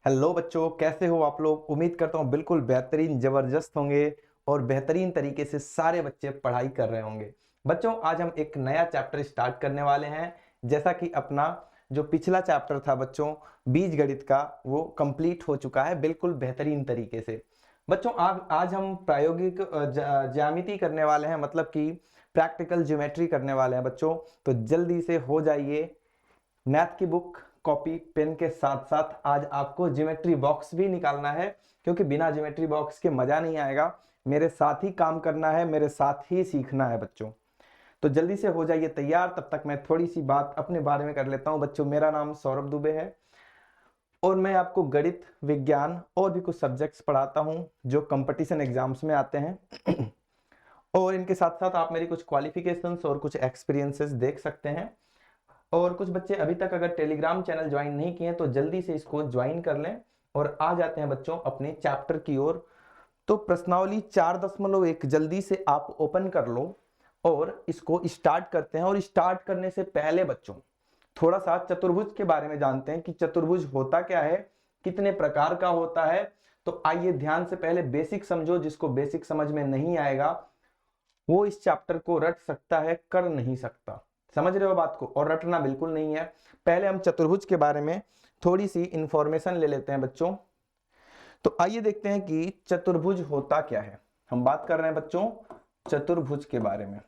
Hello बच्चों, कैसे हो आप लोग। उम्मीद करता हूँ बिल्कुल बेहतरीन जबरदस्त होंगे और बेहतरीन तरीके से सारे बच्चे पढ़ाई कर रहे होंगे। बच्चों, आज हम एक नया चैप्टर स्टार्ट करने वाले हैं। जैसा कि अपना जो पिछला चैप्टर था बच्चों बीज गणित का, वो कंप्लीट हो चुका है बिल्कुल बेहतरीन तरीके से। बच्चों, आज हम प्रायोगिक ज्यामिति करने वाले हैं, मतलब कि प्रैक्टिकल ज्योमेट्री करने वाले हैं बच्चों। तो जल्दी से हो जाइए, मैथ की बुक कॉपी पेन के साथ साथ आज आपको ज्योमेट्री बॉक्स भी निकालना है, क्योंकि बिना ज्योमेट्री बॉक्स के मजा नहीं आएगा। मेरे साथ ही काम करना है, मेरे साथ ही सीखना है बच्चों। तो जल्दी से हो जाइए तैयार। तब तक मैं थोड़ी सी बात अपने बारे में कर लेता हूं बच्चों। मेरा नाम सौरभ दुबे है और मैं आपको गणित, विज्ञान और भी कुछ सब्जेक्ट्स पढ़ाता हूं जो कंपटीशन एग्जाम्स में आते हैं। और इनके साथ साथ आप मेरी कुछ क्वालिफिकेशंस और कुछ एक्सपीरियंसेस देख सकते हैं। और कुछ बच्चे अभी तक अगर टेलीग्राम चैनल ज्वाइन नहीं किए तो जल्दी से इसको ज्वाइन कर लें। और आ जाते हैं बच्चों अपने चैप्टर की ओर। तो प्रश्नावली 4.1 जल्दी से आप ओपन कर लो और इसको स्टार्ट करते हैं। और स्टार्ट करने से पहले बच्चों थोड़ा सा चतुर्भुज के बारे में जानते हैं कि चतुर्भुज होता क्या है, कितने प्रकार का होता है। तो आइए ध्यान से पहले बेसिक समझो। जिसको बेसिक समझ में नहीं आएगा वो इस चैप्टर को रट सकता है, कर नहीं सकता। समझ रहे हो बात को। और रटना बिल्कुल नहीं है। पहले हम चतुर्भुज के बारे में थोड़ी सी इंफॉर्मेशन ले लेते हैं बच्चों। तो आइए देखते हैं कि चतुर्भुज होता क्या है। हम बात कर रहे हैं बच्चों चतुर्भुज के बारे में।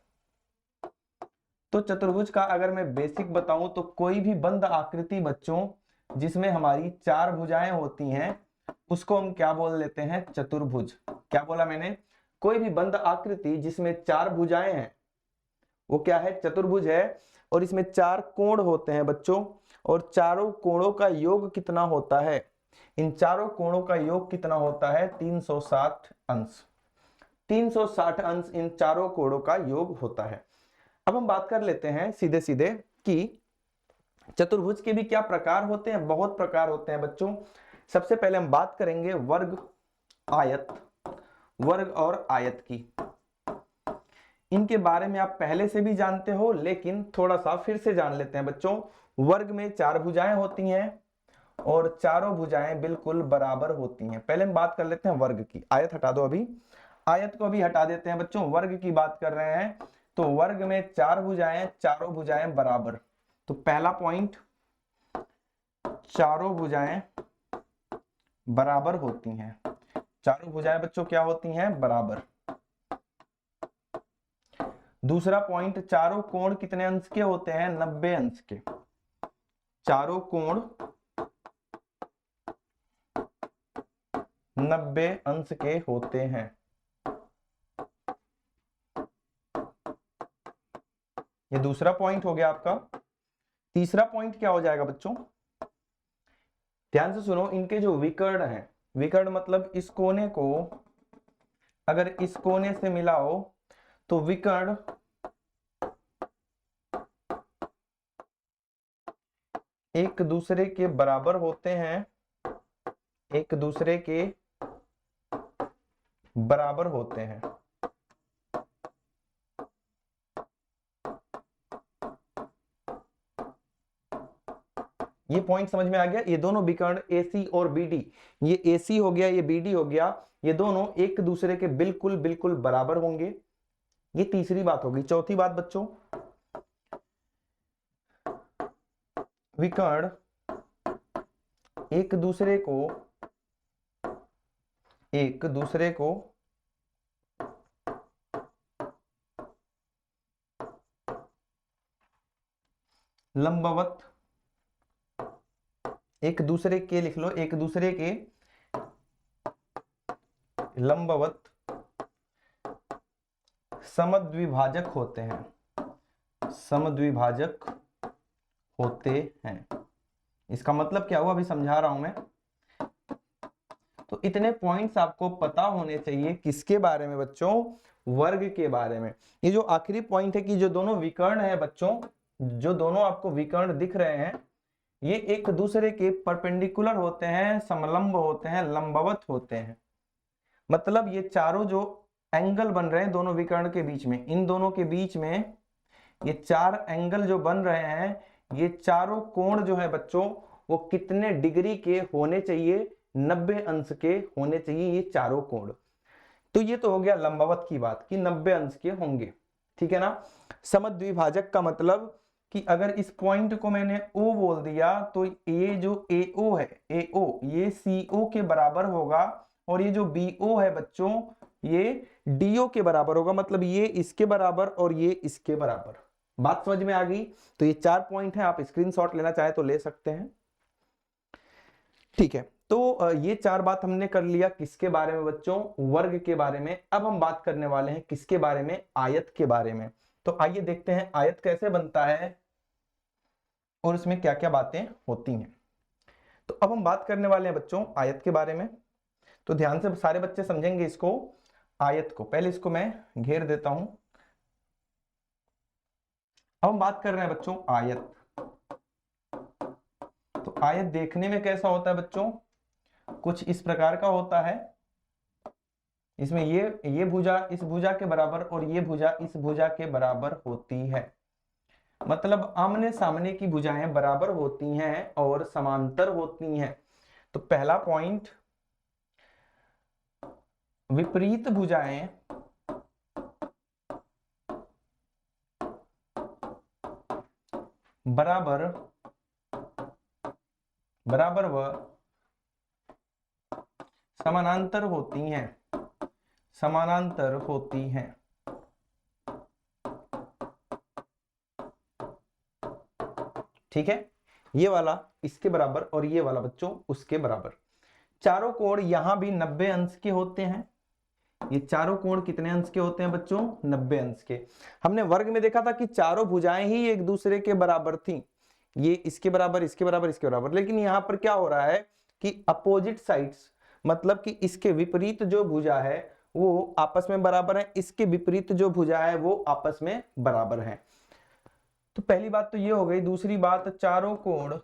तो चतुर्भुज का अगर मैं बेसिक बताऊं तो कोई भी बंद आकृति बच्चों जिसमें हमारी 4 भुजाएं होती हैं उसको हम क्या बोल लेते हैं, चतुर्भुज। क्या बोला मैंने, कोई भी बंद आकृति जिसमें 4 भुजाएं हैं वो क्या है, चतुर्भुज है। और इसमें 4 कोण होते हैं बच्चों। और चारों कोणों का योग कितना होता है, इन चारों कोणों का योग कितना होता है, 360 अंश। 360 अंश इन चारों कोणों का योग होता है। अब हम बात कर लेते हैं सीधे सीधे कि चतुर्भुज के भी क्या प्रकार होते हैं। बहुत प्रकार होते हैं बच्चों। सबसे पहले हम बात करेंगे वर्ग, आयत। वर्ग और आयत की, इनके बारे में आप पहले से भी जानते हो, लेकिन थोड़ा सा फिर से जान लेते हैं बच्चों। वर्ग में 4 भुजाएं होती हैं और चारों भुजाएं बिल्कुल बराबर होती हैं। पहले हम बात कर लेते हैं वर्ग की। आयत हटा दो, अभी आयत को भी हटा देते हैं बच्चों। वर्ग की बात कर रहे हैं तो वर्ग में 4 भुजाएं, चारों भुजाएं बराबर। तो पहला पॉइंट, चारों भुजाएं बराबर होती हैं। चारों भुजाएं बच्चों क्या होती हैं, बराबर। दूसरा पॉइंट, चारों कोण कितने अंश के होते हैं, 90 अंश के। चारों कोण 90 अंश के होते हैं। ये दूसरा पॉइंट हो गया आपका। तीसरा पॉइंट क्या हो जाएगा बच्चों, ध्यान से सुनो। इनके जो विकर्ण हैं, विकर्ण मतलब इस कोने को अगर इस कोने से मिलाओ तो विकर्ण एक दूसरे के बराबर होते हैं। एक दूसरे के बराबर होते हैं। ये पॉइंट समझ में आ गया। ये दोनों विकर्ण AC और BD, ये AC हो गया, ये BD हो गया, ये दोनों एक दूसरे के बिल्कुल बिल्कुल बराबर होंगे। ये तीसरी बात होगी। चौथी बात बच्चों, विकर्ण एक दूसरे को लंबवत, एक दूसरे के लिख लो, एक दूसरे के लंबवत समद्विभाजक होते हैं। समद्विभाजक होते हैं। इसका मतलब क्या हुआ, अभी समझा रहा हूं मैं। तो इतने पॉइंट्स आपको पता होने चाहिए किसके बारे में बच्चों, वर्ग के बारे में। ये जो आखिरी पॉइंट है कि जो दोनों विकर्ण है बच्चों, जो दोनों आपको विकर्ण दिख रहे हैं, ये एक दूसरे के परपेंडिकुलर होते हैं, समलंब होते हैं, लंबवत होते हैं। मतलब ये चारों जो एंगल बन रहे हैं दोनों विकर्ण के बीच में, इन दोनों के बीच में ये 4 एंगल जो बन रहे हैं, ये चारों कोण जो है बच्चों वो कितने डिग्री के होने चाहिए, 90 अंश के होने चाहिए ये चारों कोण। तो ये तो हो गया लंबवत की बात कि 90 अंश के होंगे, ठीक है ना। समद्विभाजक का मतलब कि अगर इस पॉइंट को मैंने O बोल दिया तो ये जो AO है, AO ये CO के बराबर होगा, और ये जो BO है बच्चों ये DO के बराबर होगा, मतलब ये इसके बराबर और ये इसके बराबर। बात समझ में आ गई। तो ये 4 पॉइंट है, आप स्क्रीनशॉट लेना चाहे तो ले सकते हैं, ठीक है। तो ये 4 बात हमने कर लिया किसके बारे में बच्चों, वर्ग के बारे में। अब हम बात करने वाले हैं किसके बारे में, आयत के बारे में। तो आइए देखते हैं आयत कैसे बनता है और उसमें क्या क्या बातें होती हैं। तो अब हम बात करने वाले हैं बच्चों आयत के बारे में। तो ध्यान से सारे बच्चे समझेंगे इसको, आयत को। पहले इसको मैं घेर देता हूं। अब हम बात कर रहे हैं बच्चों आयत। तो आयत देखने में कैसा होता है बच्चों, कुछ इस प्रकार का होता है। इसमें ये भुजा इस भुजा के बराबर और ये भुजा इस भुजा के बराबर होती है, मतलब आमने सामने की भुजाएं बराबर होती हैं और समांतर होती हैं। तो पहला पॉइंट, विपरीत भुजाएं बराबर बराबर व समानांतर होती हैं, समानांतर होती हैं। ठीक है, ये वाला इसके बराबर और ये वाला बच्चों उसके बराबर। चारों कोण यहां भी 90 अंश के होते हैं। ये चारों कोण कितने अंश के होते हैं बच्चों, 90 अंश के। हमने वर्ग में देखा था कि चारों भुजाएं ही एक दूसरे के बराबर थी, ये इसके बराबर इसके बराबर इसके बराबर। लेकिन यहां पर क्या हो रहा है कि अपोजिट साइड्स, मतलब कि इसके विपरीत जो भुजा है वो आपस में बराबर है, इसके विपरीत जो भुजा है वो आपस में बराबर है। तो पहली बात तो ये हो गई। दूसरी बात, चारों कोण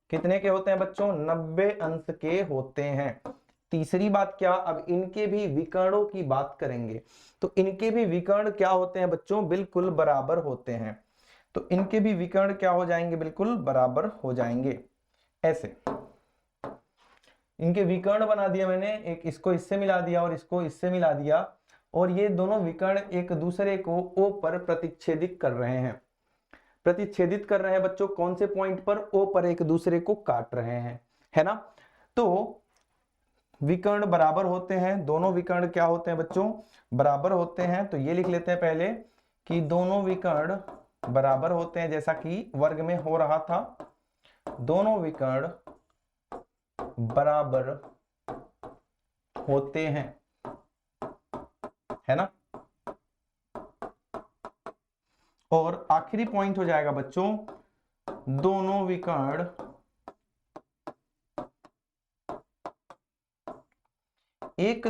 कितने के होते हैं बच्चों, 90 अंश के होते हैं। तीसरी बात क्या, अब इनके भी विकर्णों की बात करेंगे। तो इनके भी विकर्ण क्या होते हैं बच्चों, बिल्कुल बराबर होते हैं। तो इनके भी विकर्ण क्या हो जाएंगे, बिल्कुल बराबर हो जाएंगे। ऐसे इनके विकर्ण बना दिया मैंने, एक इसको इससे मिला दिया और इसको इससे मिला दिया, और ये दोनों विकर्ण एक दूसरे को O पर प्रतिच्छेदित कर रहे हैं। प्रतिच्छेदित कर रहे हैं बच्चों कौन से पॉइंट पर, O पर एक दूसरे को काट रहे हैं, है ना। तो विकर्ण बराबर होते हैं, दोनों विकर्ण क्या होते हैं बच्चों, बराबर होते हैं। तो ये लिख लेते हैं पहले कि दोनों विकर्ण बराबर होते हैं, जैसा कि वर्ग में हो रहा था। दोनों विकर्ण बराबर होते हैं, है ना। और आखिरी पॉइंट हो जाएगा बच्चों, दोनों विकर्ण एक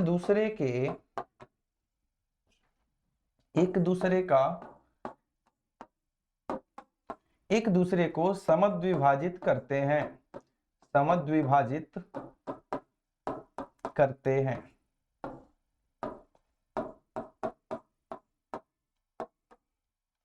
दूसरे को समद्विभाजित करते हैं, समद्विभाजित करते हैं।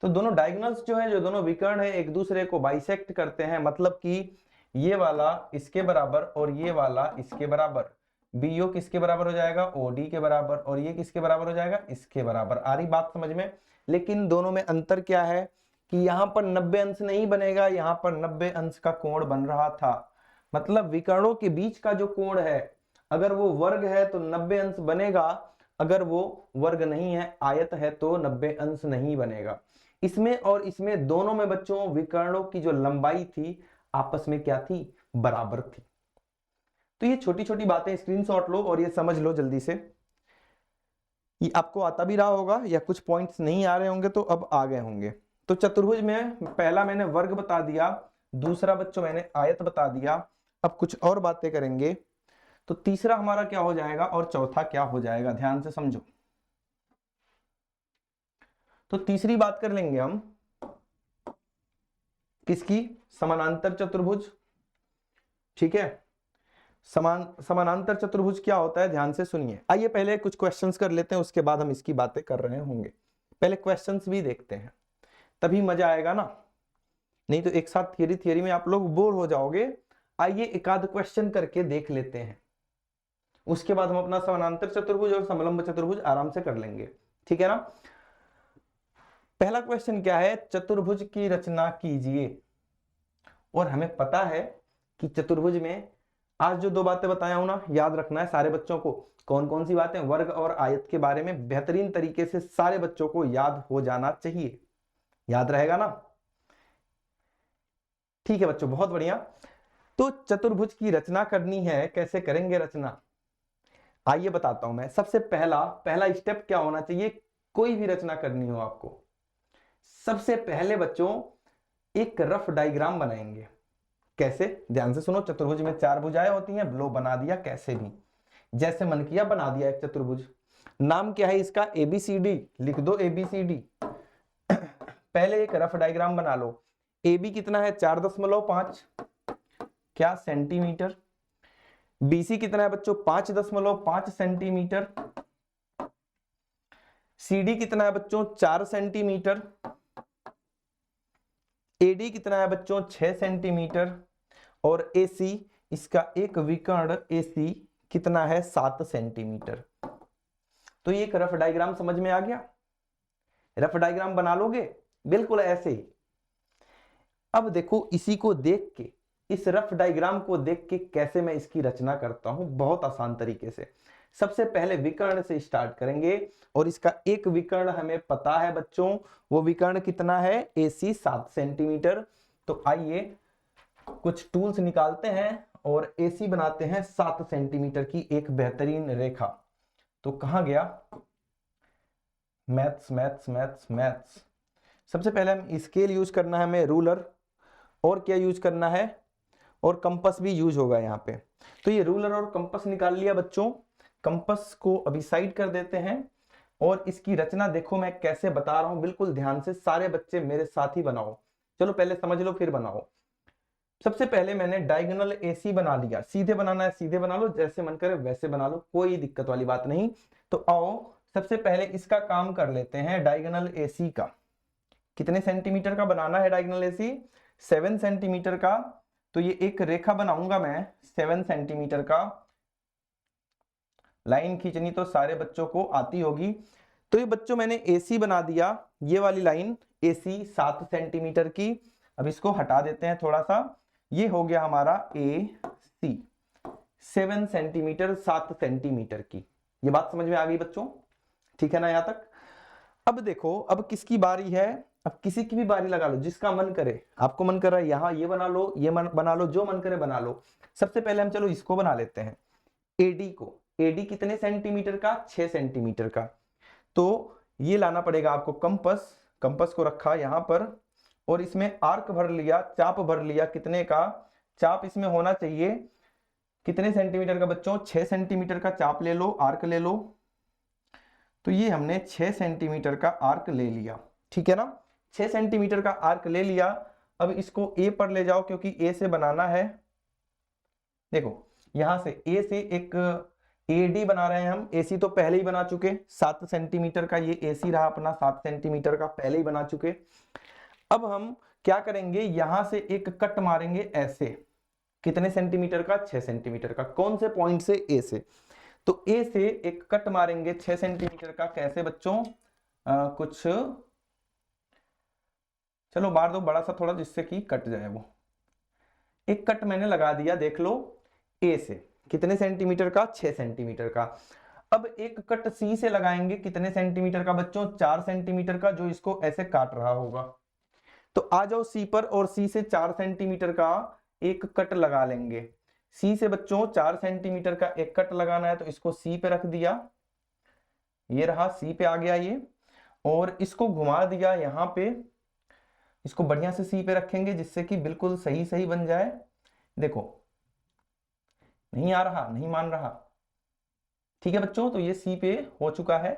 तो दोनों डायगोनल्स जो है, जो दोनों विकर्ण है, एक दूसरे को बाइसेक्ट करते हैं, मतलब कि ये वाला इसके बराबर और ये वाला इसके बराबर। BO किसके बराबर हो जाएगा, OD के बराबर, और ये किसके बराबर हो जाएगा, इसके बराबर। आ रही बात समझ में। लेकिन दोनों में अंतर क्या है कि यहां पर 90 अंश नहीं बनेगा, यहां पर 90 अंश का कोण बन रहा था। मतलब विकर्णों के बीच का जो कोण है, अगर वो वर्ग है तो 90 अंश बनेगा, अगर वो वर्ग नहीं है, आयत है, तो 90 अंश नहीं बनेगा। इसमें और इसमें दोनों में बच्चों विकर्णों की जो लंबाई थी आपस में क्या थी, बराबर थी। तो ये छोटी छोटी बातें स्क्रीनशॉट लो और ये समझ लो जल्दी से। ये आपको आता भी रहा होगा या कुछ पॉइंट्स नहीं आ रहे होंगे तो अब आ गए होंगे। तो चतुर्भुज में पहला मैंने वर्ग बता दिया, दूसरा बच्चों मैंने आयत बता दिया। अब कुछ और बातें करेंगे। तो तीसरा हमारा क्या हो जाएगा और चौथा क्या हो जाएगा, ध्यान से समझो। तो तीसरी बात कर लेंगे हम किसकी, समानांतर चतुर्भुज। ठीक है, समानांतर चतुर्भुज क्या होता है, ध्यान से सुनिए। आइए पहले कुछ क्वेश्चंस कर लेते हैं, उसके बाद हम इसकी बातें कर रहे होंगे। पहले क्वेश्चंस भी देखते हैं, तभी मजा आएगा ना। नहीं तो एक साथ थियरी में आप लोग बोर हो जाओगे। आइए एक आध क्वेश्चन करके देख लेते हैं, उसके बाद हम अपना समानांतर चतुर्भुज और समलंब चतुर्भुज आराम से कर लेंगे, ठीक है ना। पहला क्वेश्चन क्या है, चतुर्भुज की रचना कीजिए। और हमें पता है कि चतुर्भुज में आज जो दो बातें बताया हूं ना, याद रखना है सारे बच्चों को। कौन कौन सी बातें, वर्ग और आयत के बारे में बेहतरीन तरीके से सारे बच्चों को याद हो जाना चाहिए। याद रहेगा ना? ठीक है बच्चों, बहुत बढ़िया। तो चतुर्भुज की रचना करनी है, कैसे करेंगे रचना, आइए बताता हूं मैं। सबसे पहला स्टेप क्या होना चाहिए, कोई भी रचना करनी हो आपको, सबसे पहले बच्चों एक रफ डायग्राम बनाएंगे। कैसे, ध्यान से सुनो। चतुर्भुज में 4 भुजाएं होती हैं, लो बना दिया कैसे भी, जैसे मन किया बना दिया एक चतुर्भुज। नाम क्या है इसका, ABCD, लिख दो ABCD। पहले एक रफ डायग्राम बना लो। AB कितना है, 4.5 क्या सेंटीमीटर। BC कितना है बच्चों, 5.5 सेंटीमीटर। CD कितना है बच्चों, 4 सेंटीमीटर। AD कितना है बच्चों, 6 सेंटीमीटर। और AC, इसका एक विकर्ण AC कितना है, 7 सेंटीमीटर। तो ये एक रफ डायग्राम समझ में आ गया। रफ डायग्राम बना लोगे बिल्कुल ऐसे ही। अब देखो इसी को देख के, इस रफ डायग्राम को देख के कैसे मैं इसकी रचना करता हूं, बहुत आसान तरीके से। सबसे पहले विकर्ण से स्टार्ट करेंगे, और इसका एक विकर्ण हमें पता है बच्चों, वो विकर्ण कितना है, AC 7 सेंटीमीटर। तो आइए कुछ टूल्स निकालते हैं और AC बनाते हैं 7 सेंटीमीटर की एक बेहतरीन रेखा। तो कहां गया मैथ्स मैथ्स मैथ्स मैथ्स। सबसे पहले हम स्केल यूज करना है हमें, रूलर, और क्या यूज करना है, और कंपास भी यूज होगा यहाँ पे। तो ये रूलर और कंपास निकाल लिया बच्चों। कंपास को अभी साइड कर देते हैं, और इसकी रचना देखो मैं कैसे बता रहा हूं, बिल्कुल ध्यान से सारे बच्चे मेरे साथ ही बनाओ। चलो पहले समझ लो फिर बनाओ। सबसे पहले मैंने डायगोनल AC बना लिया। सीधे बनाना है सीधे बना लो, जैसे मन करे वैसे बना लो, कोई दिक्कत वाली बात नहीं। तो आओ सबसे पहले इसका काम कर लेते हैं, डायगोनल AC का। कितने सेंटीमीटर का बनाना है डायगोनल AC, 7 सेंटीमीटर का। तो ये एक रेखा बनाऊंगा मैं 7 सेंटीमीटर का। लाइन खींचनी तो सारे बच्चों को आती होगी। तो ये बच्चों मैंने AC बना दिया, ये वाली लाइन AC 7 सेंटीमीटर की। अब इसको हटा देते हैं थोड़ा सा। ये हो गया हमारा AC 7 सेंटीमीटर 7 सेंटीमीटर की। ये बात समझ में आ गई बच्चों, ठीक है ना यहां तक। अब देखो, अब किसकी बारी है, अब किसी की भी बारी लगा लो, जिसका मन करे। आपको मन कर रहा है यहां ये बना लो, ये बना लो, जो मन करे बना लो। सबसे पहले हम चलो इसको बना लेते हैं, AD को। AD कितने सेंटीमीटर का, 6 सेंटीमीटर का। तो ये लाना पड़ेगा आपको कंपास। कंपास को रखा यहां पर, और इसमें आर्क भर लिया, चाप भर लिया। कितने का चाप इसमें होना चाहिए, कितने सेंटीमीटर का बच्चों, 6 सेंटीमीटर का चाप ले लो, आर्क ले लो। तो ये हमने 6 सेंटीमीटर का आर्क ले लिया, ठीक है ना। 6 सेंटीमीटर का आर्क ले लिया। अब इसको A पर ले जाओ, क्योंकि A से बनाना है। देखो यहां से A से एक AD बना रहे हैं हम। AC तो पहले ही बना चुके, 7 सेंटीमीटर का ये AC रहा अपना, 7 सेंटीमीटर का पहले ही बना चुके। अब हम क्या करेंगे, यहां से एक कट मारेंगे ऐसे। कितने सेंटीमीटर का, 6 सेंटीमीटर का। कौन से पॉइंट से, A से। तो A से एक कट मारेंगे 6 सेंटीमीटर का। कैसे बच्चों, कुछ चलो मार दो बड़ा सा थोड़ा, जिससे कि कट जाए वो। एक कट मैंने लगा दिया, देख लो, A से कितने सेंटीमीटर का, 6 सेंटीमीटर का। अब एक कट C से लगाएंगे, कितने सेंटीमीटर का बच्चों, 4 सेंटीमीटर का, जो इसको ऐसे काट रहा होगा। तो आ जाओ C पर, और C से 4 सेंटीमीटर का एक कट लगा लेंगे। C से बच्चों 4 सेंटीमीटर का एक कट लगाना है, तो इसको C पे रख दिया। ये रहा, C पे आ गया ये, और इसको घुमा दिया यहां पे। इसको बढ़िया से C पे रखेंगे, जिससे कि बिल्कुल सही सही बन जाए। देखो नहीं आ रहा, नहीं मान रहा, ठीक है बच्चों। तो ये C पे हो चुका है।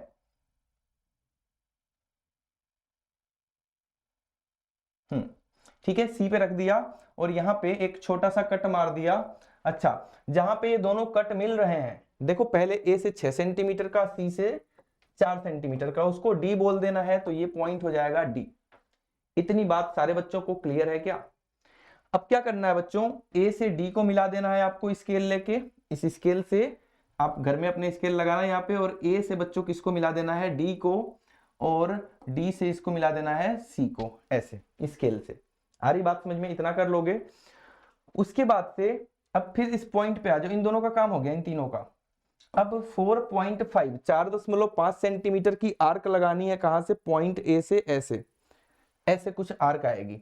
ठीक है, C पे रख दिया, और यहां पे एक छोटा सा कट मार दिया। अच्छा, जहां पे ये दोनों कट मिल रहे हैं, देखो पहले A से 6 सेंटीमीटर का, C से 4 सेंटीमीटर का, उसको D बोल देना है। तो ये पॉइंट हो जाएगा D। इतनी बात सारे बच्चों को क्लियर है क्या? अब क्या करना है बच्चों, ए से डी को मिला देना है आपको स्केल लेके। इस स्केल से आप घर में अपने स्केल लगाना है यहाँ पे, और ए से बच्चों किसको मिला देना है, डी को, और डी से इसको मिला देना है सी को, ऐसे स्केल से। आ रही बात समझ में? इतना कर लोगे। उसके बाद से अब फिर इस पॉइंट पे आ जाओ, इन दोनों का काम हो गया, इन तीनों का। अब 4.5 4.5 सेंटीमीटर की आर्क लगानी है। कहां से? पॉइंट ए से ऐसे, ऐसे कुछ आर्क आएगी।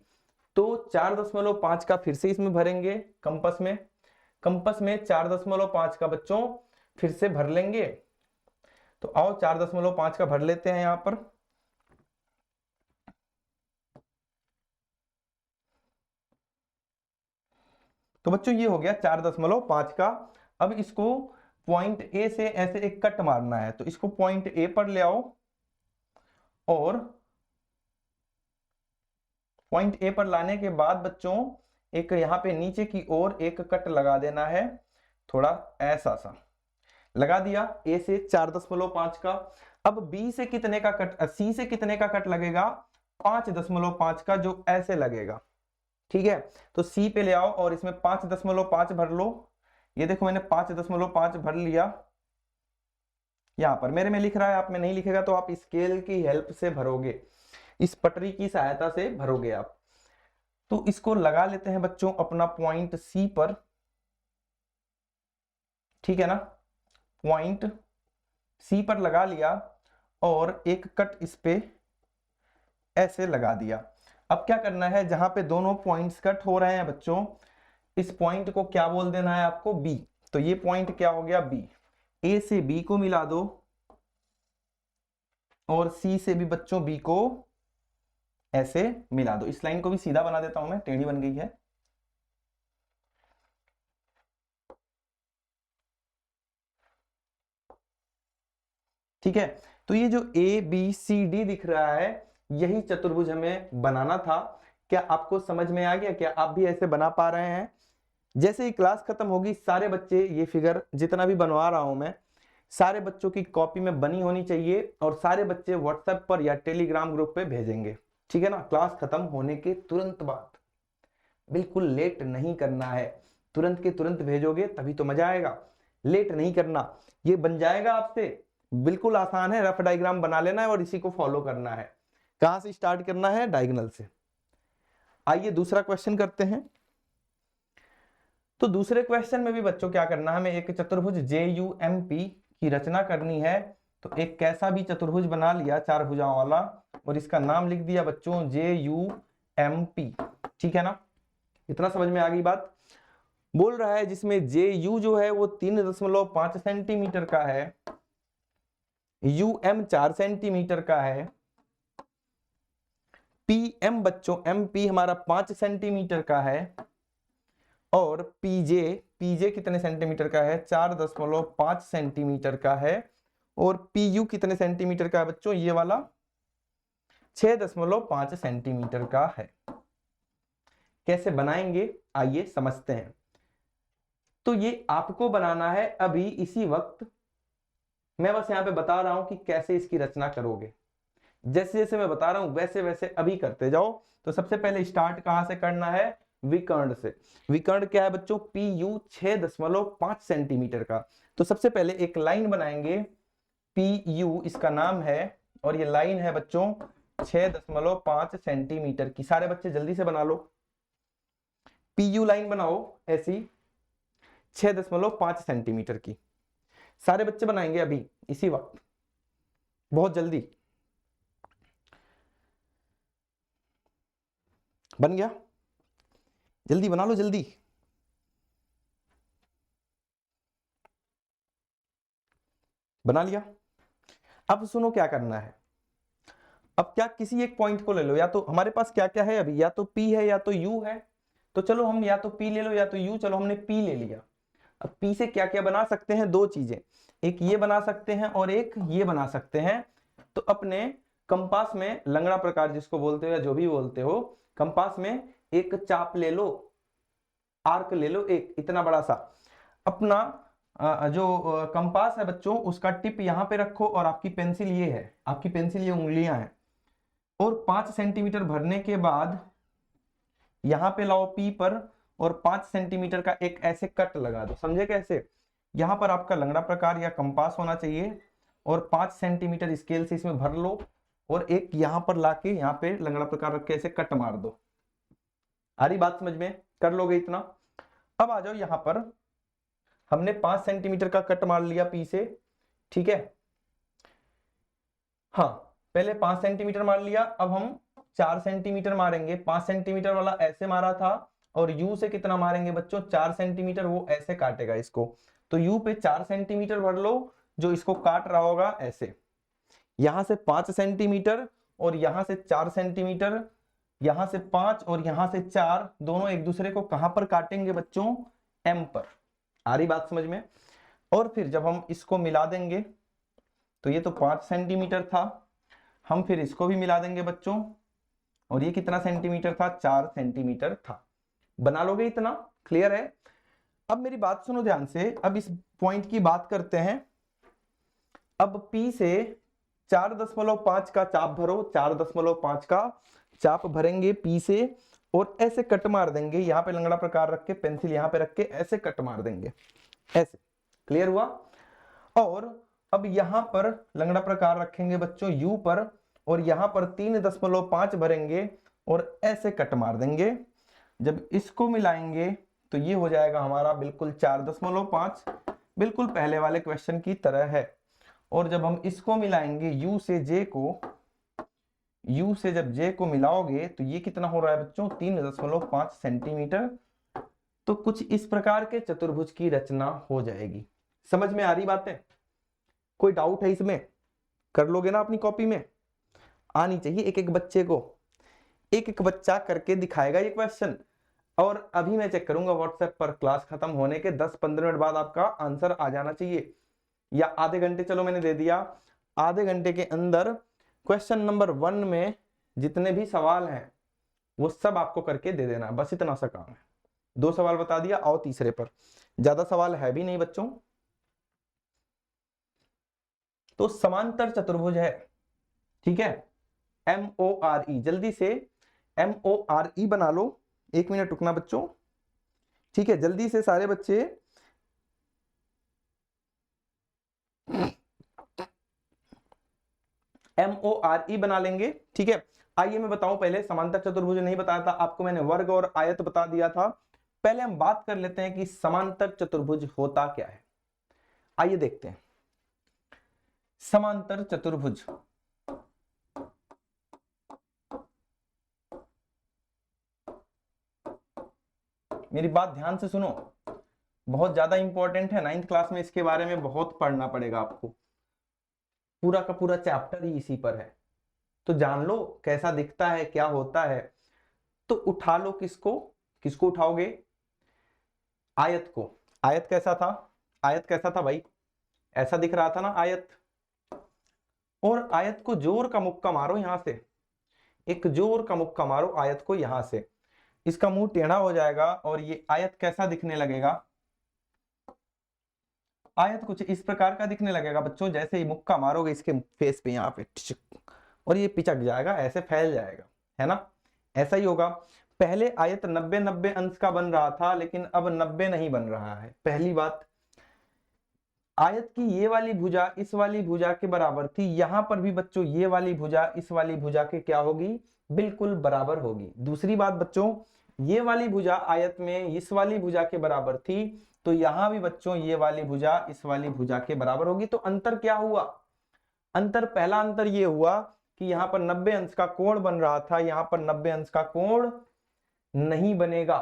तो 4.5 का फिर से इसमें भरेंगे कंपस में। कंपस में 4.5 का बच्चों फिर से भर लेंगे। तो आओ 4.5 का भर लेते हैं यहां पर। तो बच्चों ये हो गया 4.5 का। अब इसको पॉइंट ए से ऐसे एक कट मारना है, तो इसको पॉइंट ए पर ले आओ, और पॉइंट ए पर लाने के बाद बच्चों एक यहां पे नीचे की ओर एक कट लगा देना है, थोड़ा ऐसा सा लगा दिया ए से 4.5 का। अब बी से कितने का कट, सी से कितने का कट लगेगा, 5.5 का, जो ऐसे लगेगा। ठीक है, तो सी पे ले आओ और इसमें 5.5 भर लो। ये देखो मैंने 5.5 भर लिया। यहां पर मेरे में लिख रहा है, आप में नहीं लिखेगा तो आप स्केल की हेल्प से भरोगे, इस पटरी की सहायता से भरोगे आप। तो इसको लगा लेते हैं बच्चों अपना पॉइंट सी पर। ठीक है ना, पॉइंट सी पर लगा लिया और एक कट इस पे ऐसे लगा दिया। अब क्या करना है, जहां पे दोनों पॉइंट्स कट हो रहे हैं बच्चों, इस पॉइंट को क्या बोल देना है आपको, बी। तो ये पॉइंट क्या हो गया, बी। ए से बी को मिला दो, और सी से भी बच्चों बी को ऐसे मिला दो। इस लाइन को भी सीधा बना देता हूं मैं, टेढ़ी बन गई है। ठीक है, तो ये जो ए बी सी डी दिख रहा है, यही चतुर्भुज हमें बनाना था। क्या आपको समझ में आ गया? क्या आप भी ऐसे बना पा रहे हैं? जैसे ही क्लास खत्म होगी, सारे बच्चे ये फिगर जितना भी बनवा रहा हूं मैं, सारे बच्चों की कॉपी में बनी होनी चाहिए, और सारे बच्चे व्हाट्सएप पर या टेलीग्राम ग्रुप पे भेजेंगे। ठीक है ना, क्लास खत्म होने के तुरंत बाद, बिल्कुल लेट नहीं करना है। तुरंत के तुरंत भेजोगे तभी तो मजा आएगा, लेट नहीं करना। ये बन जाएगा आपसे, बिल्कुल आसान है। रफ डायग्राम बना लेना है और इसी को फॉलो करना है। कहां से स्टार्ट करना है, डायगोनल से। आइए दूसरा क्वेश्चन करते हैं। तो दूसरे क्वेश्चन में भी बच्चों क्या करना है, हमें एक चतुर्भुज JUMP की रचना करनी है। तो एक कैसा भी चतुर्भुज बना लिया, 4 भुजाओं वाला, और इसका नाम लिख दिया बच्चों JUMP। ठीक है ना, इतना समझ में आ गई बात? बोल रहा है जिसमें JU जो है वो 3.5 सेंटीमीटर का है, UM 4 सेंटीमीटर का है, PM बच्चों MP हमारा 5 सेंटीमीटर का है, और PJ कितने सेंटीमीटर का है, 4.5 सेंटीमीटर का है, और PU कितने सेंटीमीटर का है बच्चों, ये वाला 6.5 सेंटीमीटर का है। कैसे बनाएंगे, आइए समझते हैं। तो ये आपको बनाना है अभी इसी वक्त, मैं बस यहाँ पे बता रहा हूं कि कैसे इसकी रचना करोगे। जैसे जैसे मैं बता रहा हूं वैसे वैसे अभी करते जाओ। तो सबसे पहले स्टार्ट कहां से करना है, विकर्ण से। विकर्ण क्या है बच्चों, PU 6.5 सेंटीमीटर का। तो सबसे पहले एक लाइन बनाएंगे, PU इसका नाम है, और ये लाइन है बच्चों 6.5 सेंटीमीटर की। सारे बच्चे जल्दी से बना लो, PU लाइन बनाओ ऐसी 6.5 सेंटीमीटर की। सारे बच्चे बनाएंगे अभी इसी वक्त, बहुत जल्दी। बन गया? जल्दी बना लो, जल्दी। बना लिया? अब सुनो क्या करना है। अब क्या, किसी एक पॉइंट को ले लो, या तो हमारे पास क्या क्या है अभी, या तो P है या तो U है। तो चलो हम या तो P ले लो या तो U, चलो हमने P ले लिया। अब P से क्या क्या बना सकते हैं, दो चीजें, एक ये बना सकते हैं और एक ये बना सकते हैं। तो अपने कंपास में, लंगड़ा प्रकार जिसको बोलते हो या जो भी बोलते हो, कंपास में एक चाप ले लो, आर्क ले लो एक इतना बड़ा सा। अपना जो कंपास है बच्चों, उसका टिप यहाँ पे रखो, और आपकी पेंसिल ये है, आपकी पेंसिल ये उंगलियां हैं, और 5 सेंटीमीटर भरने के बाद यहां पे लाओ P पर और 5 सेंटीमीटर का एक ऐसे कट लगा दो। समझे कैसे? यहां पर आपका लंगड़ा प्रकार या कंपास होना चाहिए और 5 सेंटीमीटर स्केल से इसमें भर लो और एक यहां पर लाके यहां पे लंगड़ा प्रकार रख के ऐसे कट मार दो। आ रही बात समझ में? कर लोगे इतना? अब आ जाओ यहां पर, हमने 5 सेंटीमीटर का कट मार लिया P से, ठीक है। हाँ, पहले 5 सेंटीमीटर मार लिया, अब हम 4 सेंटीमीटर मारेंगे। 5 सेंटीमीटर वाला ऐसे मारा था और U से कितना मारेंगे बच्चों? 4 सेंटीमीटर, वो ऐसे काटेगा इसको। तो U पे 4 सेंटीमीटर भर लो, जो इसको काट रहा होगा ऐसे। यहां से 5 सेंटीमीटर और यहां से 4 सेंटीमीटर, यहां से 5 और यहां से 4, दोनों एक दूसरे को कहां पर काटेंगे बच्चों? M पर। आ रही बात समझ में? और फिर जब हम इसको मिला देंगे, तो ये तो 5 सेंटीमीटर था, हम फिर इसको भी मिला देंगे बच्चों, और ये कितना सेंटीमीटर था? 4 सेंटीमीटर था। बना लोगे इतना? क्लियर है? अब मेरी बात सुनो ध्यान से, अब इस पॉइंट की बात करते हैं। अब P से 4.5 का चाप भरो, 4.5 का चाप भरेंगे P से और ऐसे कट मार देंगे। यहां पे लंगड़ा प्रकार रख के, पेंसिल यहां पे रख के ऐसे कट मार देंगे, ऐसे। क्लियर हुआ? और अब यहां पर लंगड़ा प्रकार रखेंगे बच्चों U पर और यहां पर 3.5 भरेंगे और ऐसे कट मार देंगे। जब इसको मिलाएंगे तो ये हो जाएगा हमारा बिल्कुल 4.5, बिल्कुल पहले वाले क्वेश्चन की तरह है। और जब हम इसको मिलाएंगे U से J को, U से जब J को मिलाओगे तो ये कितना हो रहा है बच्चों? 3.5 सेंटीमीटर। तो कुछ इस प्रकार के चतुर्भुज की रचना हो जाएगी। समझ में आ रही बातें? कोई डाउट है इसमें? कर लोगे ना अपनी कॉपी में? आनी चाहिए एक एक बच्चे को, एक एक बच्चा करके दिखाएगा ये क्वेश्चन। और अभी मैं चेक करूंगा व्हाट्सएप पर, क्लास खत्म होने के 10-15 मिनट बाद आपका आंसर आ जाना चाहिए, या आधे घंटे, चलो मैंने दे दिया, आधे घंटे के अंदर क्वेश्चन नंबर 1 में जितने भी सवाल हैं वो सब आपको करके दे देना, बस इतना सा काम है। 2 सवाल बता दिया, आओ तीसरे पर। ज्यादा सवाल है भी नहीं बच्चों। तो समांतर चतुर्भुज है, ठीक है, MORE। जल्दी से MORE बना लो। 1 मिनट रुकना बच्चों, ठीक है, जल्दी से सारे बच्चे MORE बना लेंगे, ठीक है। आइए मैं बताऊं, पहले समांतर चतुर्भुज नहीं बताया था आपको, मैंने वर्ग और आयत बता दिया था। पहले हम बात कर लेते हैं कि समांतर चतुर्भुज होता क्या है। आइए देखते हैं समांतर चतुर्भुज। मेरी बात ध्यान से सुनो, बहुत ज्यादा इंपॉर्टेंट है। 9th क्लास में इसके बारे में बहुत पढ़ना पड़ेगा आपको, पूरा का पूरा चैप्टर ही इसी पर है। तो जान लो कैसा दिखता है, क्या होता है। तो उठा लो किसको? किसको उठाओगे? आयत को। आयत कैसा था? आयत कैसा था भाई? ऐसा दिख रहा था ना आयत। और आयत को जोर का मुक्का मारो, यहां से एक जोर का मुक्का मारो आयत को, यहां से इसका मुंह टेढ़ा हो जाएगा और ये आयत कैसा दिखने लगेगा? आयत कुछ इस प्रकार का दिखने लगेगा बच्चों, जैसे ही मुक्का मारोगे इसके फेस पे, यहाँ पे, और ये पिचक जाएगा, ऐसे फैल जाएगा, है ना? ऐसा ही होगा। पहले आयत 90-90 अंश का बन रहा था, लेकिन अब 90 नहीं बन रहा है। पहली बात, आयत की ये वाली भुजा इस वाली भुजा के बराबर थी। यहां पर भी बच्चों ये वाली भुजा इस वाली भुजा के क्या होगी? बिल्कुल बराबर होगी। दूसरी बात बच्चों, ये वाली भुजा आयत में इस वाली भुजा के बराबर थी, तो यहां भी बच्चों ये वाली भुजा इस वाली भुजा के बराबर होगी। तो अंतर क्या हुआ? अंतर, पहला अंतर ये हुआ कि यहां पर 90 अंश का कोण बन रहा था, यहां पर 90 अंश का कोण नहीं बनेगा।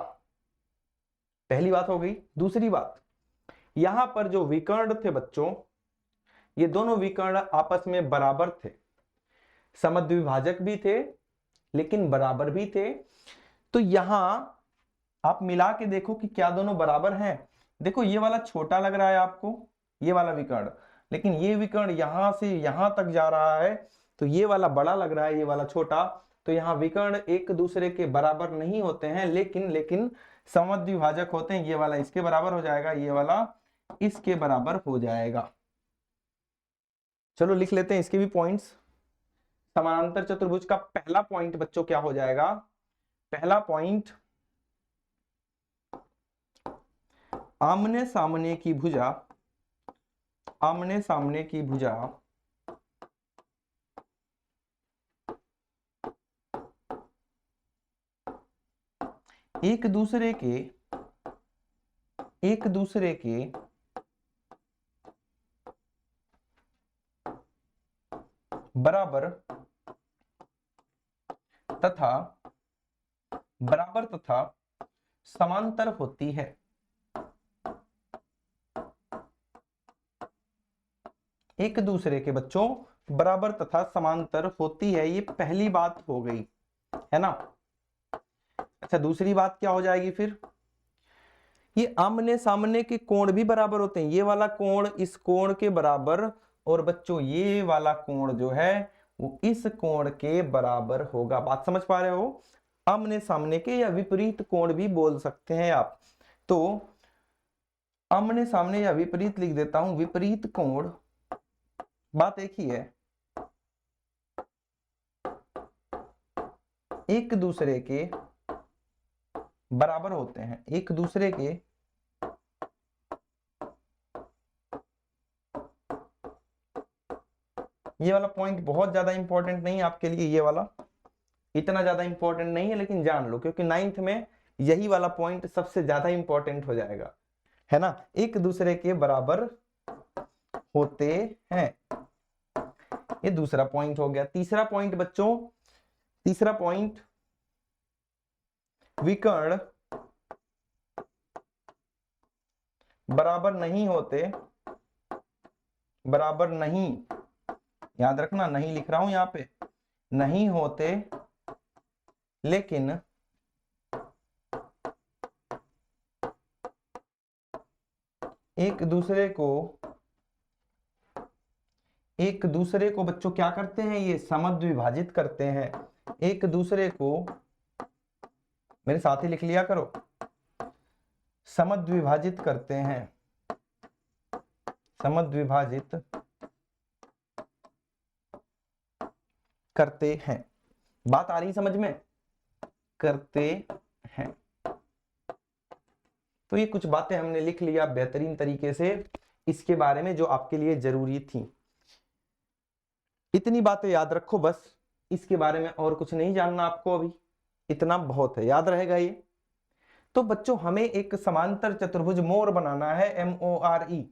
पहली बात हो गई। दूसरी बात, यहां पर जो विकर्ण थे बच्चों, ये दोनों विकर्ण आपस में बराबर थे, समद्विभाजक भी थे लेकिन बराबर भी थे। तो यहां आप मिला के देखो कि क्या दोनों बराबर हैं। देखो ये वाला छोटा लग रहा है आपको, ये वाला विकर्ण, लेकिन ये विकर्ण यहां से यहां तक जा रहा है, तो ये वाला बड़ा लग रहा है, ये वाला छोटा। तो यहाँ विकर्ण एक दूसरे के बराबर नहीं होते हैं, लेकिन समद्विभाजक होते हैं। ये वाला इसके बराबर हो जाएगा, ये वाला इसके बराबर हो जाएगा। चलो लिख लेते हैं इसके भी पॉइंट्स। समानांतर चतुर्भुज का पहला पॉइंट बच्चों क्या हो जाएगा? पहला पॉइंट आमने सामने की भुजा, आमने सामने की भुजा एक दूसरे के बराबर तथा समांतर होती है। एक दूसरे के बच्चों बराबर तथा समांतर होती है, ये पहली बात हो गई, है ना। अच्छा, दूसरी बात क्या हो जाएगी फिर? ये आमने सामने के कोण भी बराबर होते हैं, ये वाला कोण इस कोण के बराबर, और बच्चों ये वाला कोण जो है वो इस कोण के बराबर होगा। बात समझ पा रहे हो? आमने सामने के या विपरीत कोण भी बोल सकते हैं आप। तो आमने सामने या विपरीत लिख देता हूं, विपरीत कोण, बात एक ही है, एक दूसरे के बराबर होते हैं, एक दूसरे के ये वाला पॉइंट बहुत ज्यादा इंपॉर्टेंट नहीं है आपके लिए, ये वाला इतना ज्यादा इंपॉर्टेंट नहीं है, लेकिन जान लो क्योंकि 9th में यही वाला पॉइंट सबसे ज्यादा इंपॉर्टेंट हो जाएगा, है ना। एक दूसरे के बराबर होते हैं, ये दूसरा पॉइंट हो गया। तीसरा पॉइंट बच्चों, तीसरा पॉइंट विकर्ण बराबर नहीं होते, बराबर नहीं, याद रखना नहीं लिख रहा हूं यहां पे, नहीं होते लेकिन एक दूसरे को बच्चों क्या करते हैं, ये समद्विभाजित करते हैं। एक दूसरे को, मेरे साथ ही लिख लिया करो, समद्विभाजित करते हैं, समद्विभाजित करते हैं। बात आ रही समझ में? करते हैं। तो ये कुछ बातें हमने लिख लिया बेहतरीन तरीके से इसके बारे में जो आपके लिए जरूरी थी। इतनी बातें याद रखो बस, इसके बारे में और कुछ नहीं जानना आपको, अभी इतना बहुत है, याद रहेगा ये। तो बच्चों हमें एक समांतर चतुर्भुज मोर बनाना है, MORE,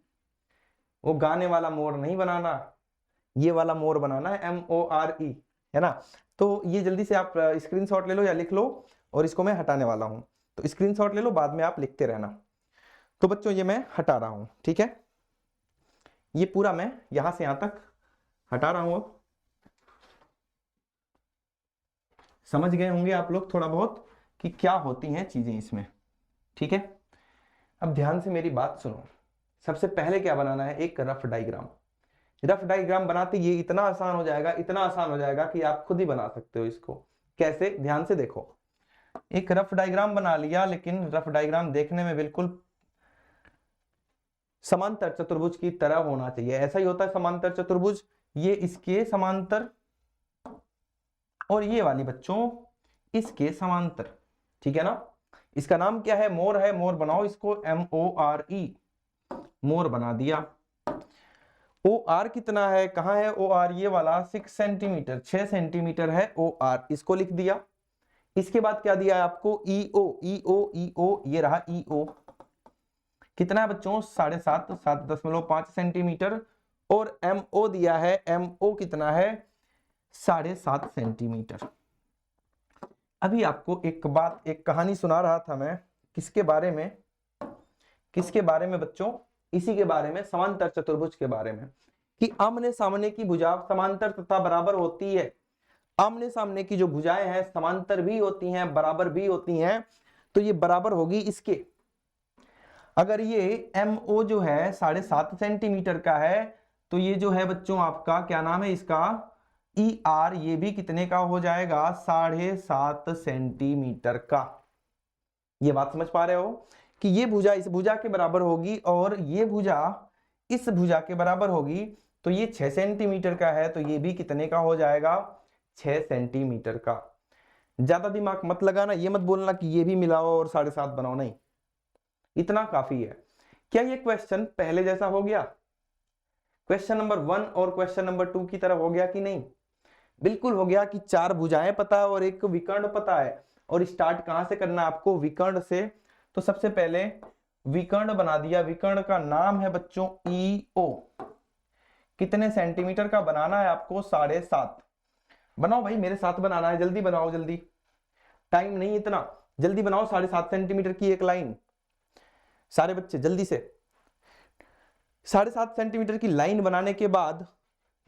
वो गाने वाला मोर नहीं बनाना, ये वाला मोर बनाना है, MORE, है ना। तो ये जल्दी से आप स्क्रीनशॉट ले लो या लिख लो, और इसको मैं हटाने वाला हूं, तो स्क्रीनशॉट ले लो, बाद में आप लिखते रहना। तो बच्चों ये मैं हटा रहा हूं, ठीक है, ये पूरा मैं यहां से यहां तक हटा रहा हूं। अब समझ गए होंगे आप लोग थोड़ा बहुत कि क्या होती हैं चीजें इसमें, ठीक है। अब ध्यान से मेरी बात सुनो। सबसे पहले क्या बनाना है, एक रफ डायग्राम। रफ डायग्राम बनाते ये इतना आसान हो जाएगा, इतना आसान हो जाएगा कि आप खुद ही बना सकते हो इसको। कैसे? ध्यान से देखो, एक रफ डायग्राम बना लिया, लेकिन रफ डायग्राम देखने में बिल्कुल समांतर चतुर्भुज की तरह होना चाहिए। ऐसा ही होता है समांतर चतुर्भुज, ये इसके समांतर और ये वाली बच्चों इसके समांतर, ठीक है ना। इसका नाम क्या है? मोर है, मोर बनाओ इसको, MORE, मोर बना दिया। OR कितना है, कहां है OR? ये वाला 6 सेंटीमीटर, 6 सेंटीमीटर है OR, इसको लिख दिया। इसके बाद क्या दिया है आपको? EO, ये रहा EO, कितना है बच्चों? 7.5, 7.5 सेंटीमीटर। और MO दिया है, MO कितना है? 7.5 सेंटीमीटर। अभी आपको एक बात, एक कहानी सुना रहा था मैं, किसके बारे में? किसके बारे में बच्चों? इसी के बारे में, समांतर चतुर्भुज के बारे में, कि आमने सामने की भुजा समांतर तथा बराबर होती है। आमने सामने की जो भुजाएं हैं समांतर भी होती हैं, बराबर भी होती हैं, तो ये बराबर होगी इसके। अगर ये MO जो है 7.5 सेंटीमीटर का है, तो ये जो है बच्चों आपका क्या नाम है इसका? ER, ये भी कितने का हो जाएगा? 7.5 सेंटीमीटर का। ये बात समझ पा रहे हो कि ये भुजा इस भुजा के बराबर होगी और ये भुजा इस भुजा के बराबर होगी, तो ये 6 सेंटीमीटर का है, तो ये भी कितने का हो जाएगा? 6 सेंटीमीटर का। ज्यादा दिमाग मत लगाना, ये मत बोलना कि ये भी मिलाओ और 7.5 बनाओ, नहीं, इतना काफी है। क्या ये क्वेश्चन पहले जैसा हो गया, क्वेश्चन नंबर 1 और क्वेश्चन नंबर 2 की तरह हो गया कि नहीं? बिल्कुल हो गया कि 4 भुजाएं पता है और एक विकर्ण पता है। और स्टार्ट कहां से करना है आपको? विकर्ण से। तो सबसे पहले विकर्ण बना दिया, विकर्ण का नाम है बच्चों ईओ। कितने सेंटीमीटर का बनाना है आपको? 7.5। बनाओ भाई, मेरे साथ बनाना है, जल्दी बनाओ, जल्दी, टाइम नहीं इतना, जल्दी बनाओ। 7.5 सेंटीमीटर की एक लाइन, सारे बच्चे जल्दी से। 7.5 सेंटीमीटर की लाइन बनाने के बाद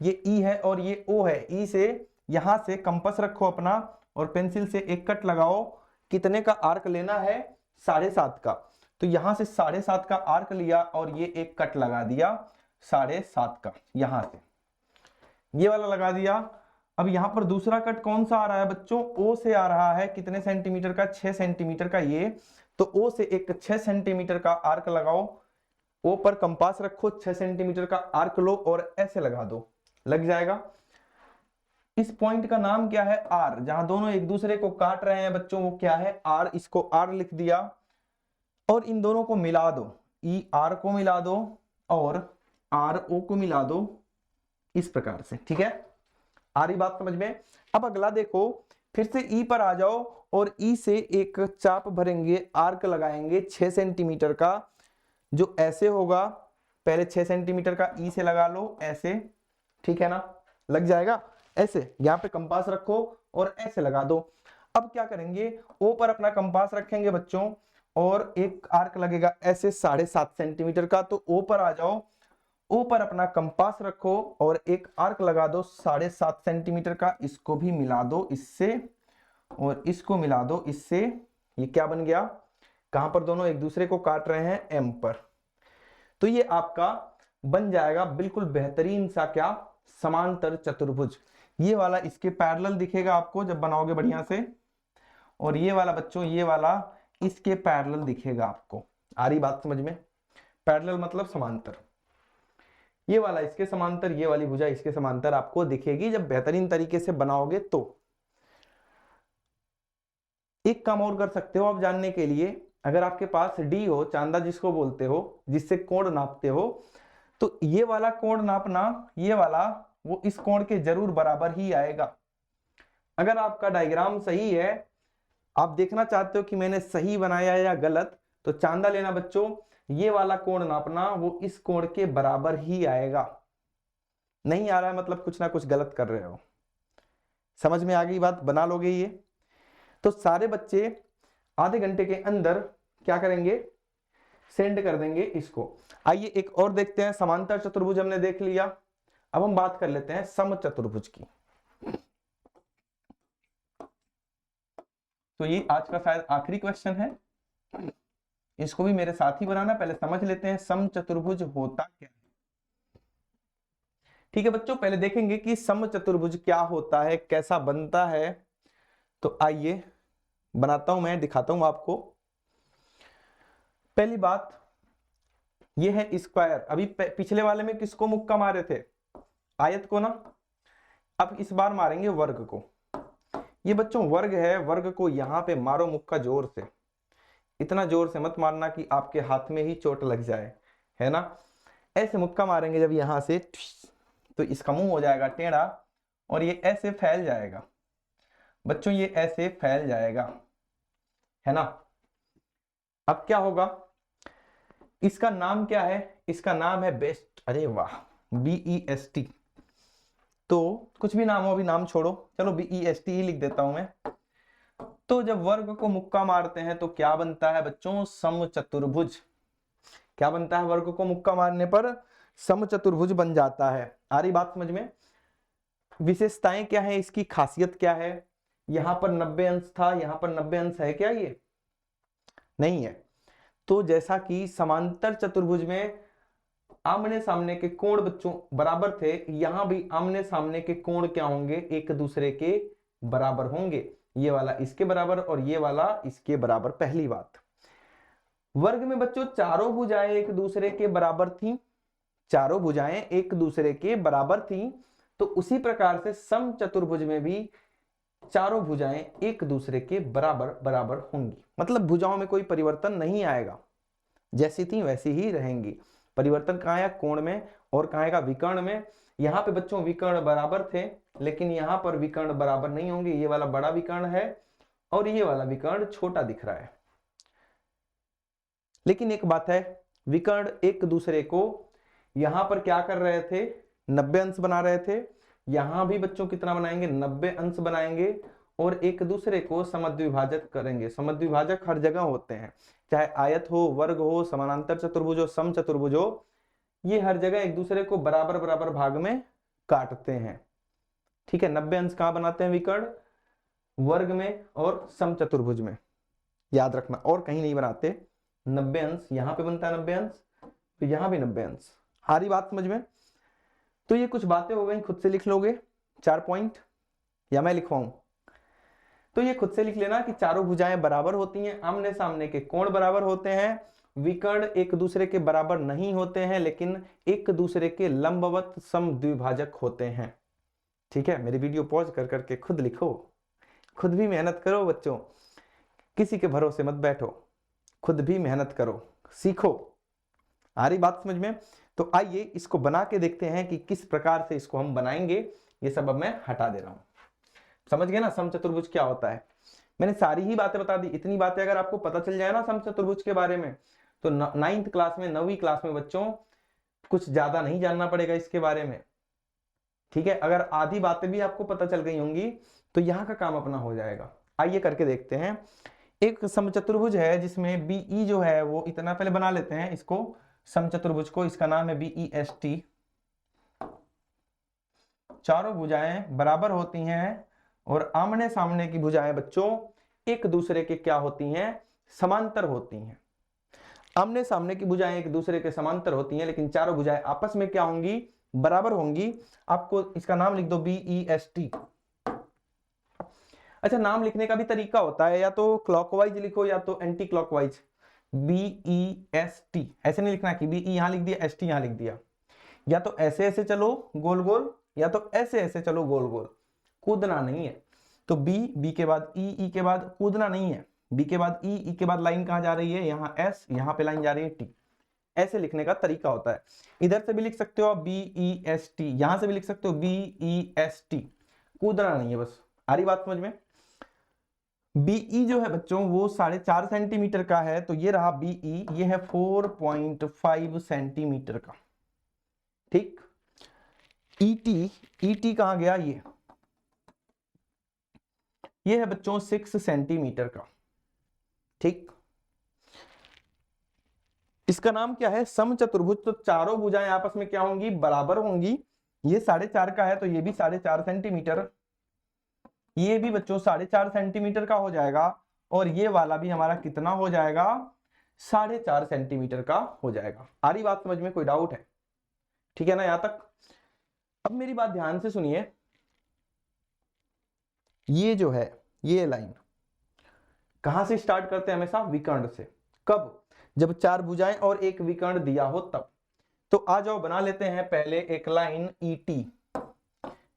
ये ई है और ये ओ है, ई से यहां से कंपास रखो अपना और पेंसिल से एक कट लगाओ। कितने का आर्क लेना है? 7.5 का। तो यहां से 7.5 का आर्क लिया और ये एक कट लगा दिया 7.5 का, यहां से ये वाला लगा दिया। अब यहां पर दूसरा कट कौन सा आ रहा है बच्चों? ओ से आ रहा है। कितने सेंटीमीटर का? 6 सेंटीमीटर का ये। तो ओ से एक 6 सेंटीमीटर का आर्क लगाओ, ओ पर कंपास रखो, 6 सेंटीमीटर का आर्क लो और ऐसे लगा दो, लग जाएगा। इस पॉइंट का नाम क्या है? आर। जहां दोनों एक दूसरे को काट रहे हैं बच्चों, वो क्या है? आर। इसको आर लिख दिया और इन दोनों को मिला दो, ई आर को मिला दो और आर ओ को मिला दो, इस प्रकार से, ठीक है? आ रही बात समझ में? अब अगला देखो, फिर से ई पर आ जाओ और ई से एक चाप भरेंगे, आर्क लगाएंगे 6 सेंटीमीटर का, जो ऐसे होगा। पहले 6 सेंटीमीटर का ई से लगा लो, ऐसे, ठीक है ना? लग जाएगा ऐसे। यहां पे कंपास रखो और ऐसे लगा दो। अब क्या करेंगे? ओ पर अपना कंपास रखेंगे बच्चों और एक आर्क लगेगा ऐसे 7.5 सेंटीमीटर का। तो ओ पर आ जाओ, ओ पर अपना कंपास रखो और एक आर्क लगा दो 7.5 सेंटीमीटर का। इसको भी मिला दो इससे और इसको मिला दो इससे। ये क्या बन गया? कहां पर दोनों एक दूसरे को काट रहे हैं? एम पर। तो ये आपका बन जाएगा बिल्कुल बेहतरीन सा क्या? समांतर चतुर्भुज। ये वाला इसके पैरेलल दिखेगा आपको जब बनाओगे बढ़िया से, और ये वाला बच्चों, ये वाला इसके पैरेलल दिखेगा आपको। आ रही बात समझ में? पैरेलल मतलब समांतर। ये वाला इसके समांतर, ये वाली भुजा इसके समांतर आपको दिखेगी जब बेहतरीन तरीके से बनाओगे। तो एक काम और कर सकते हो आप जानने के लिए, अगर आपके पास डी हो, चांदा जिसको बोलते हो, जिससे कोण नापते हो, तो ये वाला कोण नापना, ये वाला, वो इस कोण के जरूर बराबर ही आएगा। अगर आपका डायग्राम सही है, आप देखना चाहते हो कि मैंने सही बनाया या गलत, तो चांदा लेना बच्चों, ये वाला कोण नापना, वो इस कोण के बराबर ही आएगा। नहीं आ रहा है मतलब कुछ ना कुछ गलत कर रहे हो। समझ में आ गई बात? बना लोगे ये? तो सारे बच्चे आधे घंटे के अंदर क्या करेंगे? सेंड कर देंगे इसको। आइए एक और देखते हैं। समांतर चतुर्भुज हमने देख लिया, अब हम बात कर लेते हैं समचतुर्भुज की। तो ये आज का शायद आखिरी क्वेश्चन है, इसको भी मेरे साथ ही बनाना। पहले समझ लेते हैं समचतुर्भुज होता क्या है। ठीक है बच्चों, पहले देखेंगे कि समचतुर्भुज क्या होता है, कैसा बनता है। तो आइए बनाता हूं, मैं दिखाता हूं आपको। पहली बात ये है स्क्वायर। अभी पिछले वाले में किसको मुक्का मारे थे? आयत को ना। अब इस बार मारेंगे वर्ग को। ये बच्चों वर्ग है, वर्ग को यहां पे मारो मुक्का जोर से। इतना जोर से मत मारना कि आपके हाथ में ही चोट लग जाए, है ना? ऐसे मुक्का मारेंगे जब यहां से, तो इसका मुंह हो जाएगा टेढ़ा और ये ऐसे फैल जाएगा बच्चों, ये ऐसे फैल जाएगा, है ना? अब क्या होगा? इसका नाम क्या है? इसका नाम है बेस्ट। अरे वाह, BEST। तो कुछ भी नाम हो, अभी नाम छोड़ो, चलो BEST ही लिख देता हूं मैं। तो जब वर्ग को मुक्का मारते हैं तो क्या बनता है बच्चों? समचतुर्भुज। क्या बनता है? वर्ग को मुक्का मारने पर समचतुर्भुज बन जाता है। आ रही बात समझ में? विशेषताएं क्या है इसकी, खासियत क्या है? यहां पर 90 अंश था, यहां पर 90 अंश है क्या? ये नहीं है। तो जैसा कि समांतर चतुर्भुज में आमने सामने के कोण बच्चों बराबर थे, यहां भी आमने सामने के कोण क्या होंगे? एक दूसरे के बराबर होंगे। ये वाला इसके बराबर और ये वाला इसके बराबर। पहली बात, वर्ग में बच्चों चारों भुजाएं एक दूसरे के बराबर थी, चारों भुजाएं एक दूसरे के बराबर थी। तो उसी प्रकार से समचतुर्भुज में भी चारों भुजाएं एक दूसरे के बराबर बराबर होंगी, मतलब भुजाओं में कोई परिवर्तन नहीं आएगा, जैसी थी वैसी ही रहेंगी। परिवर्तन कहाँ आया? कोण में, और कहाँ आएगा? विकर्ण में। यहाँ पे बच्चों विकर्ण बराबर थे, लेकिन यहाँ पर विकर्ण बराबर नहीं होंगे। ये वाला बड़ा विकर्ण है और ये वाला विकर्ण छोटा दिख रहा है। लेकिन एक बात है, विकर्ण एक दूसरे को यहां पर क्या कर रहे थे? 90 अंश बना रहे थे। यहां भी बच्चों कितना बनाएंगे? 90 अंश बनाएंगे और एक दूसरे को समद्विभाजक करेंगे। समद्विभाजक हर जगह होते हैं, चाहे आयत हो, वर्ग हो, समानांतर चतुर्भुज हो, समचतुर्भुज हो, ये हर जगह एक दूसरे को बराबर बराबर भाग में काटते हैं। ठीक है, 90 अंश कहां बनाते हैं? विकर्ण, वर्ग में और समचतुर्भुज में, याद रखना, और कहीं नहीं बनाते। 90 अंश यहां पे बनता है, 90 अंश तो यहां भी 90 अंश। आ रही बात समझ में? तो ये कुछ बातें हो गई, खुद से लिख लोगे 4 पॉइंट, या मैं लिखवाऊं? तो ये खुद से लिख लेना कि चारों भुजाएं बराबर होती हैं, आमने सामने के कोण बराबर होते हैं, विकर्ण एक दूसरे के बराबर नहीं होते हैं, लेकिन एक दूसरे के लंबवत समद्विभाजक होते हैं। ठीक है, मेरी वीडियो पॉज कर करके खुद लिखो, खुद भी मेहनत करो बच्चों, किसी के भरोसे मत बैठो, खुद भी मेहनत करो, सीखो। आ रही बात समझ में? तो आइए इसको बना के देखते हैं कि किस प्रकार से इसको हम बनाएंगे। ये सब अब मैं हटा दे रहा हूं। समझ गए ना समचतुर्भुज क्या होता है? मैंने सारी ही बातें बता दी। इतनी बातें अगर आपको पता चल जाए ना समचतुर्भुज के बारे में, तो 9th क्लास में, 9वीं क्लास में बच्चों कुछ ज्यादा नहीं जानना पड़ेगा इसके बारे में। ठीक है, अगर आधी बातें भी आपको पता चल गई होंगी तो यहाँ का काम अपना हो जाएगा। आइए करके देखते हैं। एक समचतुर्भुज है जिसमें बीई जो है वो इतना, पहले बना लेते हैं इसको समचतुर्भुज को, इसका नाम है BEST। चारों भुजाएं बराबर होती हैं और आमने सामने की भुजाएं बच्चों एक दूसरे के क्या होती हैं? समांतर होती हैं। आमने सामने की भुजाएं एक दूसरे के समांतर होती हैं, लेकिन चारों भुजाएं आपस में क्या होंगी? बराबर होंगी। आपको इसका नाम लिख दो BEST। अच्छा, नाम लिखने का भी तरीका होता है, या तो क्लॉकवाइज लिखो या तो एंटी क्लॉकवाइज। BEST ऐसे नहीं लिखना कि BE यहां लिख दिया, ST यहां लिख दिया। या तो ऐसे ऐसे चलो गोल गोल, या तो ऐसे ऐसे चलो गोल गोल, कूदना नहीं है। तो B के बाद E के बाद कूदना नहीं है। B के बाद E के बाद लाइन कहां जा रही है? यहाँ S, यहाँ पे लाइन जा रही है T। ऐसे लिखने का तरीका होता है। इधर से भी लिख सकते हो आप BEST, यहां से भी लिख सकते हो BEST, कूदना नहीं है बस। आ रही बात समझ में? BE जो है बच्चों वो 4.5 सेंटीमीटर का है, तो ये रहा BE, ये है 4.5 सेंटीमीटर का। ठीक, ET कहां गया? ये है बच्चों 6 सेंटीमीटर का। ठीक, इसका नाम क्या है? समचतुर्भुज। तो चारों भुजाएं आपस में क्या होंगी? बराबर होंगी। ये 4.5 का है तो ये भी 4.5 सेंटीमीटर, ये भी बच्चों 4.5 सेंटीमीटर का हो जाएगा, और ये वाला भी हमारा कितना हो जाएगा? 4.5 सेंटीमीटर का हो जाएगा। आ रही बात समझ में? कोई डाउट है? ठीक है ना यहां तक? अब मेरी बात ध्यान से सुनिए। ये जो है ये लाइन कहां से स्टार्ट करते हैं? हमेशा विकर्ण से। कब? जब चार भुजाएं और एक विकर्ण दिया हो तब। तो आ जाओ बना लेते हैं पहले एक लाइन ET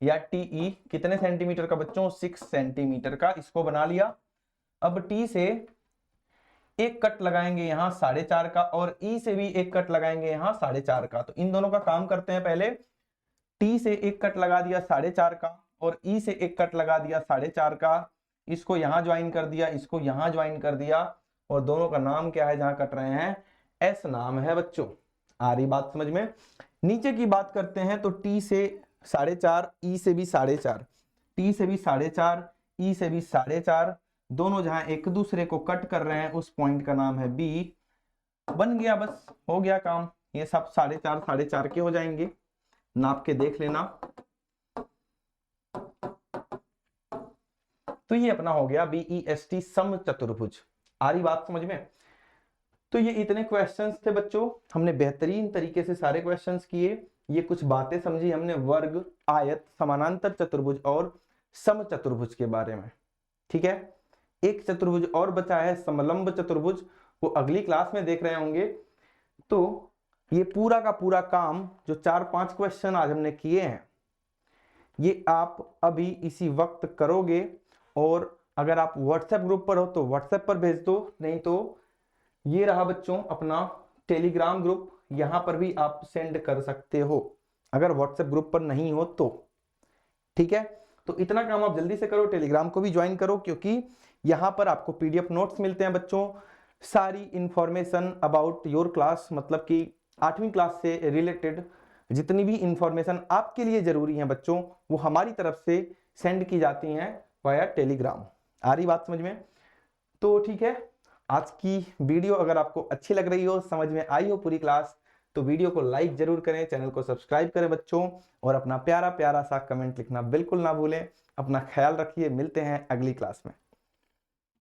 या TE। कितने सेंटीमीटर का बच्चों? 6 सेंटीमीटर का। इसको बना लिया। अब T से एक कट लगाएंगे यहां 4.5 का, और E से भी एक कट लगाएंगे यहां 4.5 का। तो इन दोनों का काम करते हैं। पहले T से एक कट लगा दिया 4.5 का, और E से एक कट लगा दिया 4.5 का। इसको यहां ज्वाइन कर दिया, इसको यहां ज्वाइन कर दिया, और दोनों का नाम क्या है जहां कट रहे हैं? S नाम है बच्चों। आ रही बात समझ में? नीचे की बात करते हैं तो T से 4.5, E से भी 4.5, T से भी 4.5, E से भी 4.5, दोनों जहां एक दूसरे को कट कर रहे हैं उस पॉइंट का नाम है B। बन गया, बस हो गया काम। ये सब 4.5 4.5 के हो जाएंगे, नाप के देख लेना। तो ये अपना हो गया BEST समचतुर्भुज। आ रही बात समझ में? तो ये इतने क्वेश्चंस थे बच्चों, हमने बेहतरीन तरीके से सारे क्वेश्चंस किए। ये कुछ बातें समझी हमने वर्ग, आयत, समानांतर चतुर्भुज और समचतुर्भुज के बारे में। ठीक है, एक चतुर्भुज और बचा है समलंब चतुर्भुज, वो अगली क्लास में देख रहे होंगे। तो ये पूरा का पूरा काम जो 4-5 क्वेश्चन आज हमने किए हैं, ये आप अभी इसी वक्त करोगे, और अगर आप व्हाट्सएप ग्रुप पर हो तो व्हाट्सएप पर भेज दो, नहीं तो ये रहा बच्चों अपना टेलीग्राम ग्रुप, यहां पर भी आप सेंड कर सकते हो अगर व्हाट्सएप ग्रुप पर नहीं हो तो। ठीक है, तो इतना काम आप जल्दी से करो, टेलीग्राम को भी ज्वाइन करो, क्योंकि यहां पर आपको पीडीएफ नोट्स मिलते हैं बच्चों, सारी इंफॉर्मेशन अबाउट योर क्लास, मतलब कि 8वीं क्लास से रिलेटेड जितनी भी इंफॉर्मेशन आपके लिए जरूरी है बच्चों, वो हमारी तरफ से सेंड की जाती हैं वाया टेलीग्राम। आ रही बात समझ में? तो ठीक है, आज की वीडियो अगर आपको अच्छी लग रही हो, समझ में आई हो पूरी क्लास, तो वीडियो को लाइक जरूर करें, चैनल को सब्सक्राइब करें बच्चों, और अपना प्यारा प्यारा सा कमेंट लिखना बिल्कुल ना भूलें। अपना ख्याल रखिए, मिलते हैं अगली क्लास में।